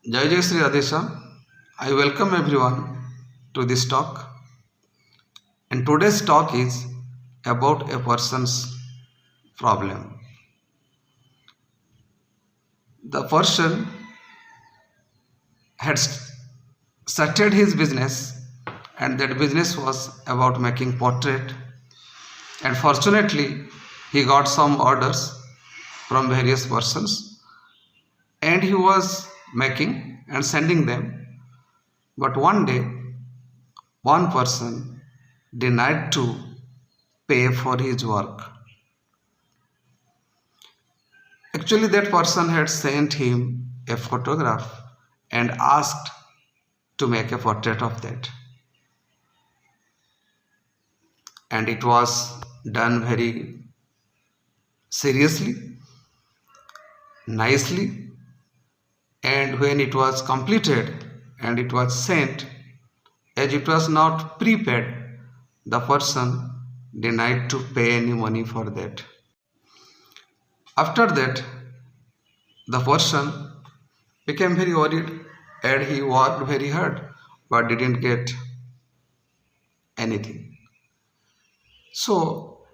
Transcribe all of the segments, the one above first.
Jai Jai Sri Radesha. I welcome everyone to this talk. And today's talk is about a person's problem. The person had started his business, and that business was about making portrait. And fortunately, he got some orders from various persons, and he was making and sending them. But one day, one person denied to pay for his work. Actually, that person had sent him a photograph and asked to make a portrait of that. And it was done very seriously, nicely. And when it was completed and it was sent, as it was not prepaid, the person denied to pay any money for that. After that, the person became very worried and he worked very hard but didn't get anything. So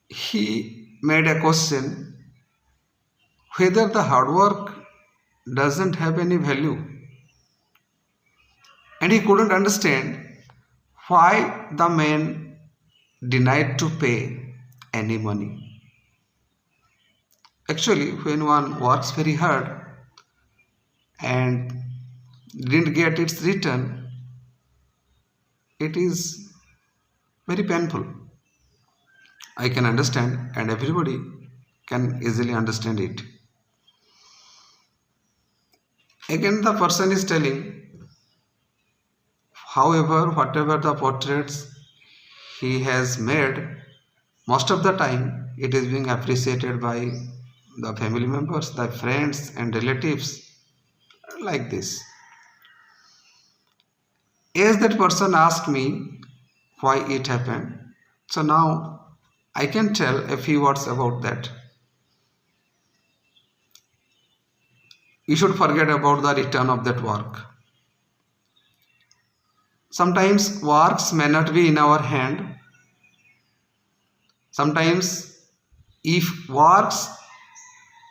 he made a question whether the hard work doesn't have any value. And he couldn't understand why the man denied to pay any money. Actually, when one works very hard and didn't get its return, it is very painful. I can understand, and everybody can easily understand it. Again, the person is telling, however, whatever the portraits he has made, most of the time it is being appreciated by the family members, the friends and relatives, like this. As that person asked me why it happened, so now I can tell a few words about that. We should forget about the return of that work. Sometimes works may not be in our hand. Sometimes if works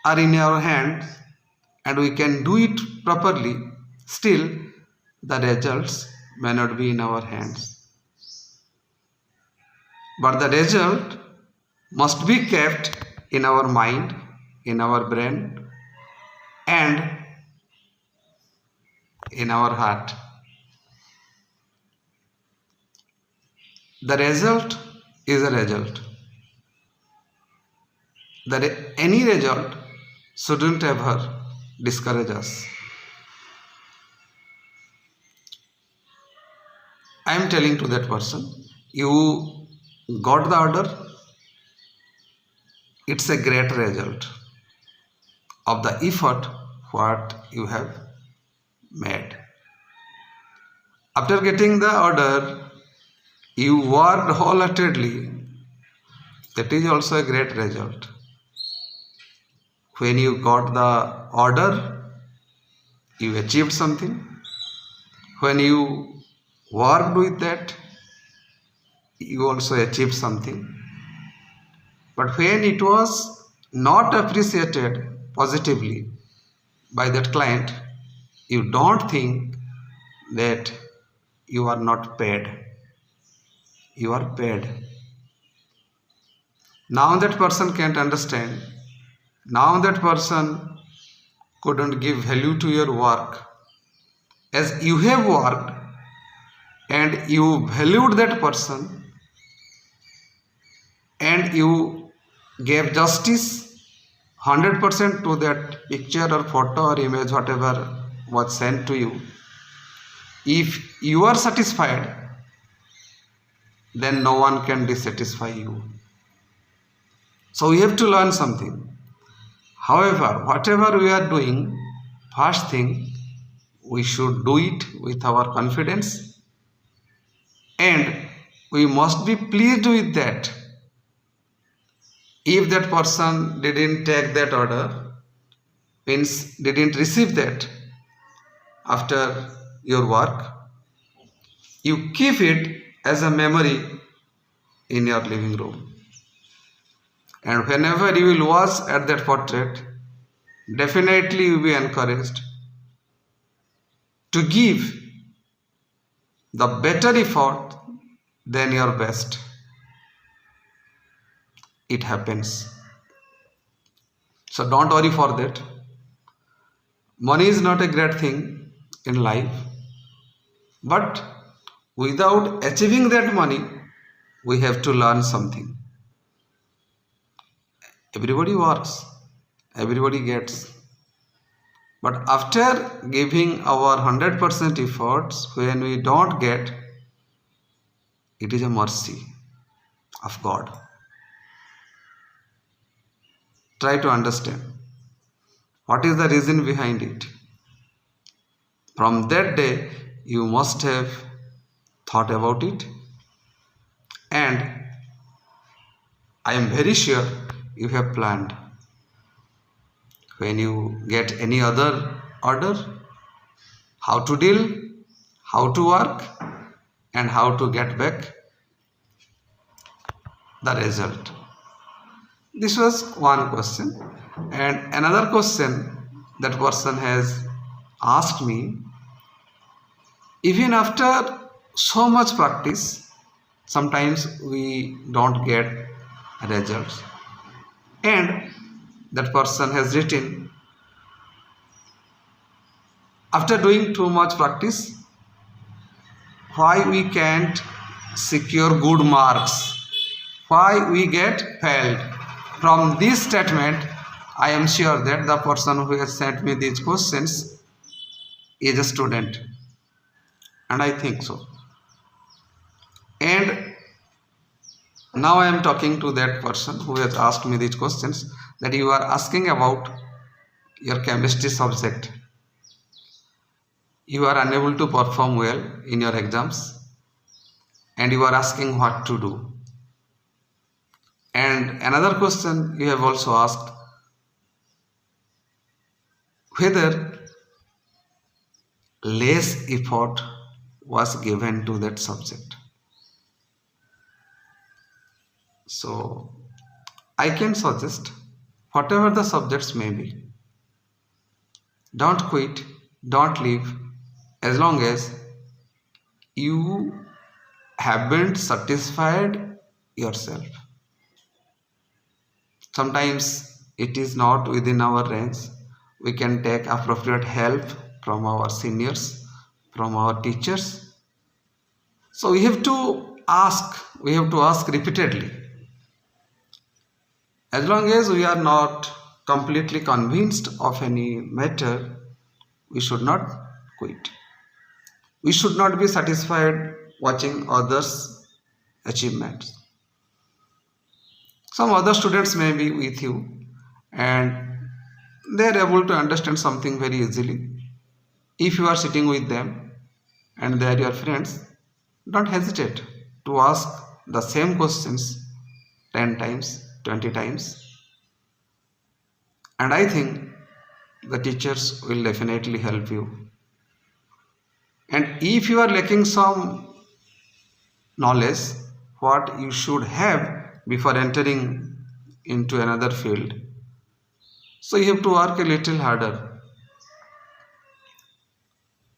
are in our hands and we can do it properly, still the results may not be in our hands. But the result must be kept in our mind, in our brain, and in our heart. The result is a result. Any result shouldn't ever discourage us. I am telling to that person, you got the order, it's a great result of the effort what you have made. After getting the order, you worked wholeheartedly, that is also a great result. When you got the order, you achieved something. When you worked with that, you also achieved something. But when it was not appreciated positively by that client, you don't think that you are not paid. You are paid. Now that person can't understand. Now that person couldn't give value to your work. As you have worked and you valued that person and you gave justice 100% to that picture or photo or image, whatever was sent to you. If you are satisfied, then no one can dissatisfy you. So we have to learn something. However, whatever we are doing, first thing, we should do it with our confidence and we must be pleased with that. If that person didn't take that order, means didn't receive that, after your work, you keep it as a memory in your living room. And whenever you will watch at that portrait, definitely you will be encouraged to give the better effort than your best. It happens. So don't worry for that. Money is not a great thing in life, but without achieving that money, we have to learn something. Everybody works, everybody gets. But after giving our 100% efforts, when we don't get, it is a mercy of God. Try to understand what is the reason behind it. From that day, you must have thought about it, and I am very sure you have planned. When you get any other order, how to deal, how to work, and how to get back the result. This was one question. And another question that person has asked me, even after so much practice, sometimes we don't get results. And that person has written, after doing too much practice, why we can't secure good marks? Why we get failed? From this statement, I am sure that the person who has sent me these questions is a student, and I think so. And now I am talking to that person who has asked me these questions, that you are asking about your chemistry subject. You are unable to perform well in your exams, and you are asking what to do. And another question you have also asked, whether less effort was given to that subject. So I can suggest, whatever the subjects may be, don't quit, don't leave, as long as you haven't satisfied yourself. Sometimes it is not within our range. We can take appropriate help from our seniors, from our teachers. So we have to ask repeatedly. As long as we are not completely convinced of any matter, we should not quit. We should not be satisfied watching others' achievements. Some other students may be with you and they are able to understand something very easily. If you are sitting with them and they are your friends, don't hesitate to ask the same questions 10 times, 20 times. And I think the teachers will definitely help you. And if you are lacking some knowledge, what you should have before entering into another field, so you have to work a little harder.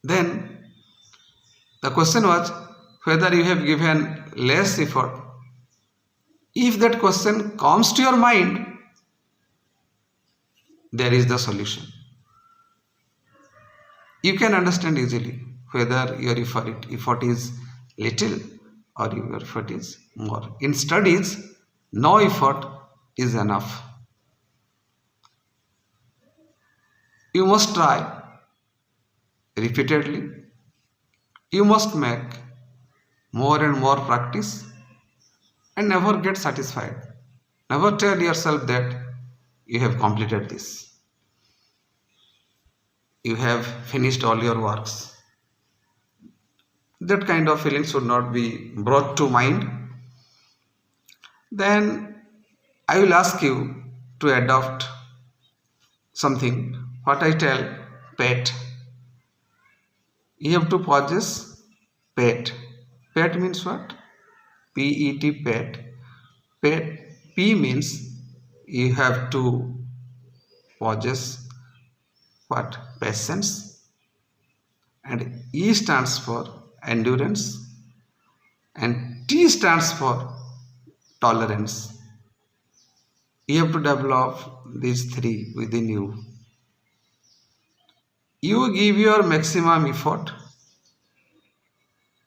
Then the question was whether you have given less effort. If that question comes to your mind, there is the solution. You can understand easily whether your effort is little or your effort is more. In studies, no effort is enough. You must try repeatedly. You must make more and more practice and never get satisfied. Never tell yourself that you have completed this. You have finished all your works. That kind of feeling should not be brought to mind. Then I will ask you to adopt something, what I tell, PET. You have to possess pet. Pet means what? P-E-T, pet. Pet. P means you have to possess what? Patience. And E stands for endurance. And T stands for tolerance. You have to develop these three within you. You give your maximum effort.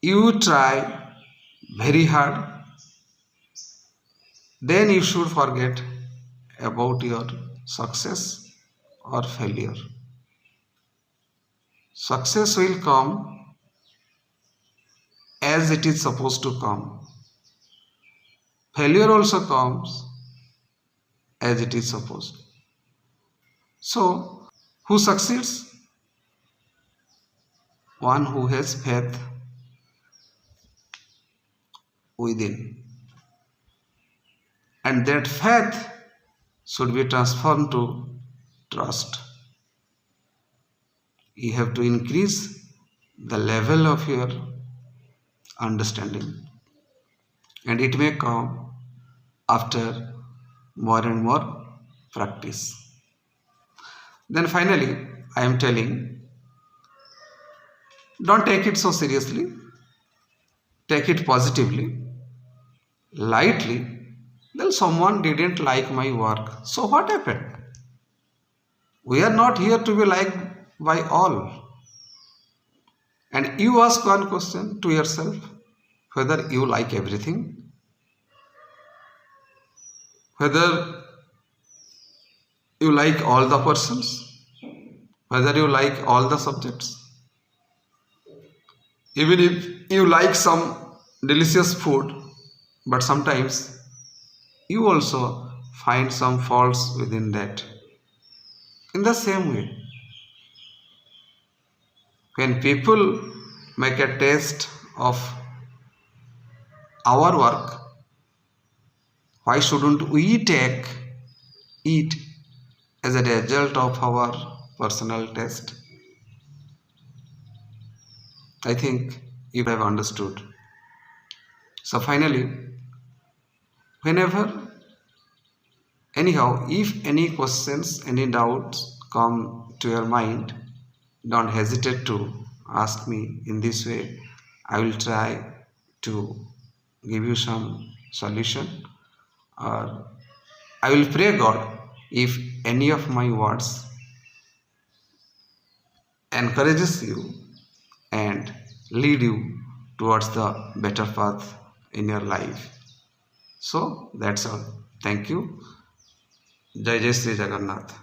You try very hard. Then you should forget about your success or failure. Success will come as it is supposed to come. Failure also comes as it is supposed. So, who succeeds? One who has faith within. And that faith should be transformed to trust. You have to increase the level of your understanding, and it may come after more and more practice. Then finally, I am telling, don't take it so seriously, take it positively, lightly. Then someone didn't like my work, so what happened? We are not here to be liked by all. And you ask one question to yourself, whether you like everything, whether you like all the persons, whether you like all the subjects. Even if you like some delicious food, but sometimes you also find some faults within that. In the same way, when people make a taste of our work, why shouldn't we take it as a result of our personal taste? I think you have understood. So finally, whenever, anyhow, if any questions, any doubts come to your mind, don't hesitate to ask me in this way. I will try to give you some solution, or I will pray God if any of my words encourages you and lead you towards the better path in your life. So that's all. Thank you. Jai Jai Sri Jagannath.